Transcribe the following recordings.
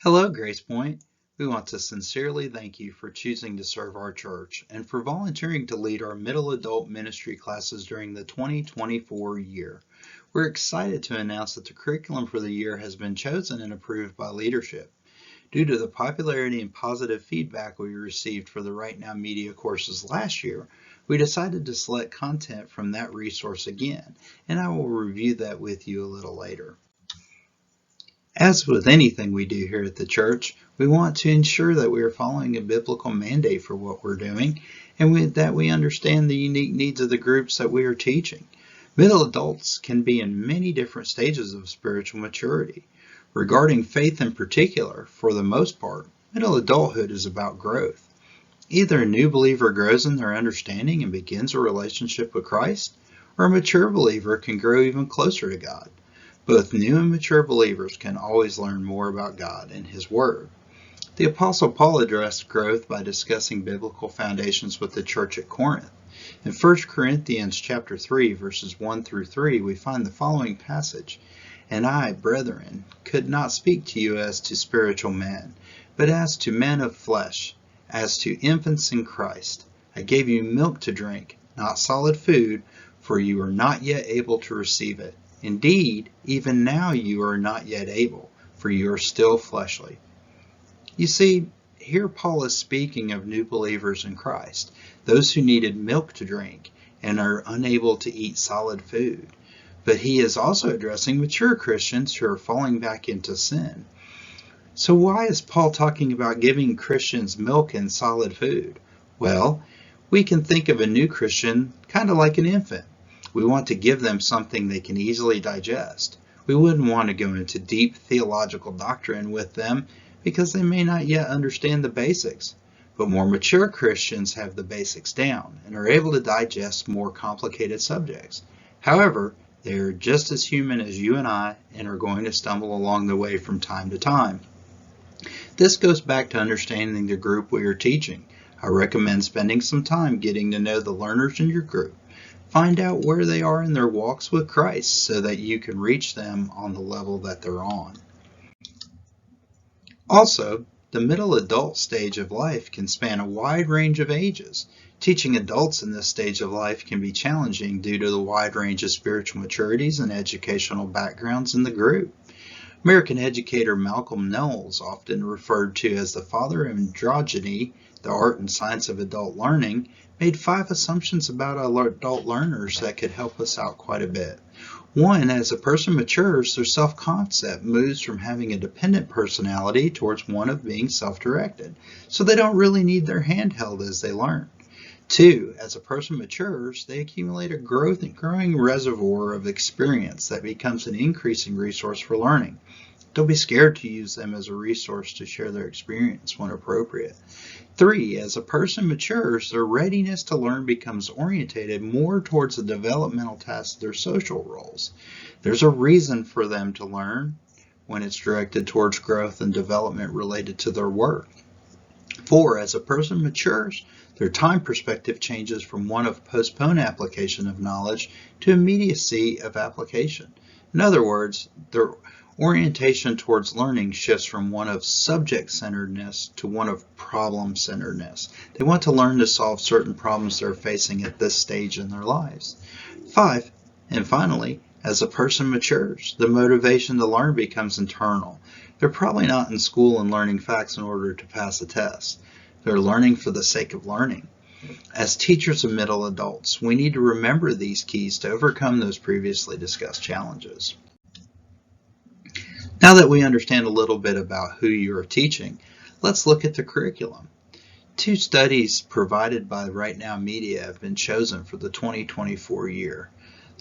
Hello, Grace Point. We want to sincerely thank you for choosing to serve our church and for volunteering to lead our middle adult ministry classes during the 2024 year. We're excited to announce that the curriculum for the year has been chosen and approved by leadership. Due to the popularity and positive feedback we received for the Right Now Media courses last year, we decided to select content from that resource again, and I will review that with you a little later. As with anything we do here at the church, we want to ensure that we are following a biblical mandate for what we're doing and that we understand the unique needs of the groups that we are teaching. Middle adults can be in many different stages of spiritual maturity. Regarding faith in particular, for the most part, middle adulthood is about growth. Either a new believer grows in their understanding and begins a relationship with Christ, or a mature believer can grow even closer to God. Both new and mature believers can always learn more about God and His Word. The Apostle Paul addressed growth by discussing biblical foundations with the church at Corinth. In 1 Corinthians chapter 3, verses 1 through 3, we find the following passage. And I, brethren, could not speak to you as to spiritual men, but as to men of flesh, as to infants in Christ. I gave you milk to drink, not solid food, for you are not yet able to receive it. Indeed, even now you are not yet able, for you are still fleshly. You see, here Paul is speaking of new believers in Christ, those who needed milk to drink and are unable to eat solid food. But he is also addressing mature Christians who are falling back into sin. So why is Paul talking about giving Christians milk and solid food? Well, we can think of a new Christian kind of like an infant. We want to give them something they can easily digest. We wouldn't want to go into deep theological doctrine with them because they may not yet understand the basics. But more mature Christians have the basics down and are able to digest more complicated subjects. However, they are just as human as you and I and are going to stumble along the way from time to time. This goes back to understanding the group we are teaching. I recommend spending some time getting to know the learners in your group. Find out where they are in their walks with Christ so that you can reach them on the level that they're on. Also, the middle adult stage of life can span a wide range of ages. Teaching adults in this stage of life can be challenging due to the wide range of spiritual maturities and educational backgrounds in the group. American educator Malcolm Knowles, often referred to as the father of androgyny, the art and science of adult learning, made 5 assumptions about adult learners that could help us out quite a bit. 1, as a person matures, their self-concept moves from having a dependent personality towards one of being self-directed, so they don't really need their hand held as they learn. 2, as a person matures, they accumulate a growing reservoir of experience that becomes an increasing resource for learning. Don't be scared to use them as a resource to share their experience when appropriate. 3, as a person matures, their readiness to learn becomes orientated more towards the developmental tasks of their social roles. There's a reason for them to learn when it's directed towards growth and development related to their work. 4, as a person matures, their time perspective changes from one of postponed application of knowledge to immediacy of application. In other words, their orientation towards learning shifts from one of subject-centeredness to one of problem-centeredness. They want to learn to solve certain problems they're facing at this stage in their lives. 5, and finally, as a person matures, the motivation to learn becomes internal. They're probably not in school and learning facts in order to pass a test. They're learning for the sake of learning. As teachers of middle adults, we need to remember these keys to overcome those previously discussed challenges. Now that we understand a little bit about who you are teaching, let's look at the curriculum. 2 studies provided by Right Now Media have been chosen for the 2024 year.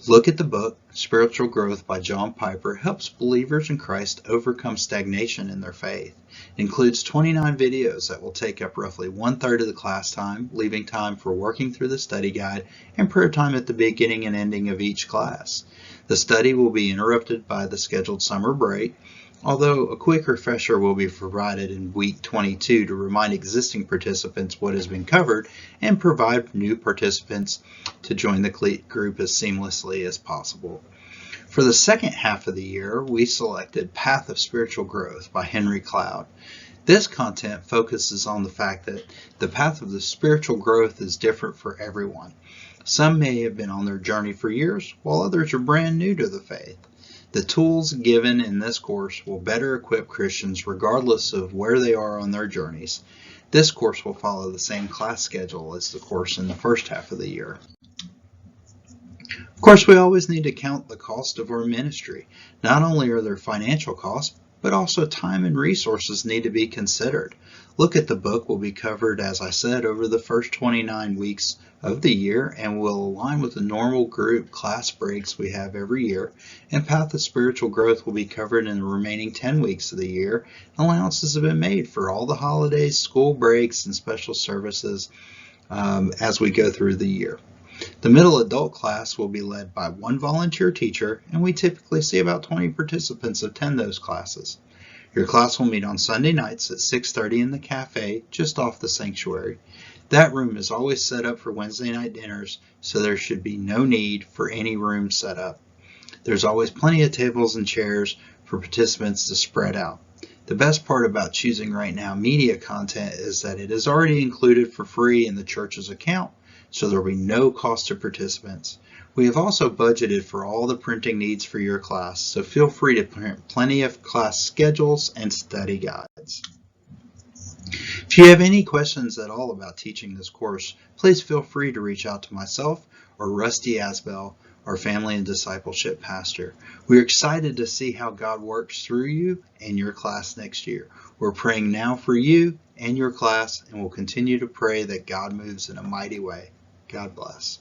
Look at the book, Spiritual Growth by John Piper helps believers in Christ overcome stagnation in their faith. It includes 29 videos that will take up roughly 1/3 of the class time, leaving time for working through the study guide and prayer time at the beginning and ending of each class. The study will be interrupted by the scheduled summer break, although a quick refresher will be provided in week 22 to remind existing participants what has been covered and provide new participants to join the group as seamlessly as possible. For the second half of the year, we selected Path of Spiritual Growth by Henry Cloud. This content focuses on the fact that the path of the spiritual growth is different for everyone. Some may have been on their journey for years, while others are brand new to the faith. The tools given in this course will better equip Christians regardless of where they are on their journeys. This course will follow the same class schedule as the course in the first half of the year. Of course, we always need to count the cost of our ministry. Not only are there financial costs, but also time and resources need to be considered. Look at the book will be covered, as I said, over the first 29 weeks of the year and will align with the normal group class breaks we have every year. And Path of Spiritual Growth will be covered in the remaining 10 weeks of the year. Allowances have been made for all the holidays, school breaks, and special services as we go through the year. The middle adult class will be led by one volunteer teacher, and we typically see about 20 participants attend those classes. Your class will meet on Sunday nights at 6:30 in the cafe just off the sanctuary. That room is always set up for Wednesday night dinners, so there should be no need for any room set up. There's always plenty of tables and chairs for participants to spread out. The best part about choosing Right Now media content is that it is already included for free in the church's account, so there will be no cost to participants. We have also budgeted for all the printing needs for your class, so feel free to print plenty of class schedules and study guides. If you have any questions at all about teaching this course, please feel free to reach out to myself or Rusty Asbell, our family and discipleship pastor. We're excited to see how God works through you and your class next year. We're praying now for you and your class, and we'll continue to pray that God moves in a mighty way. God bless.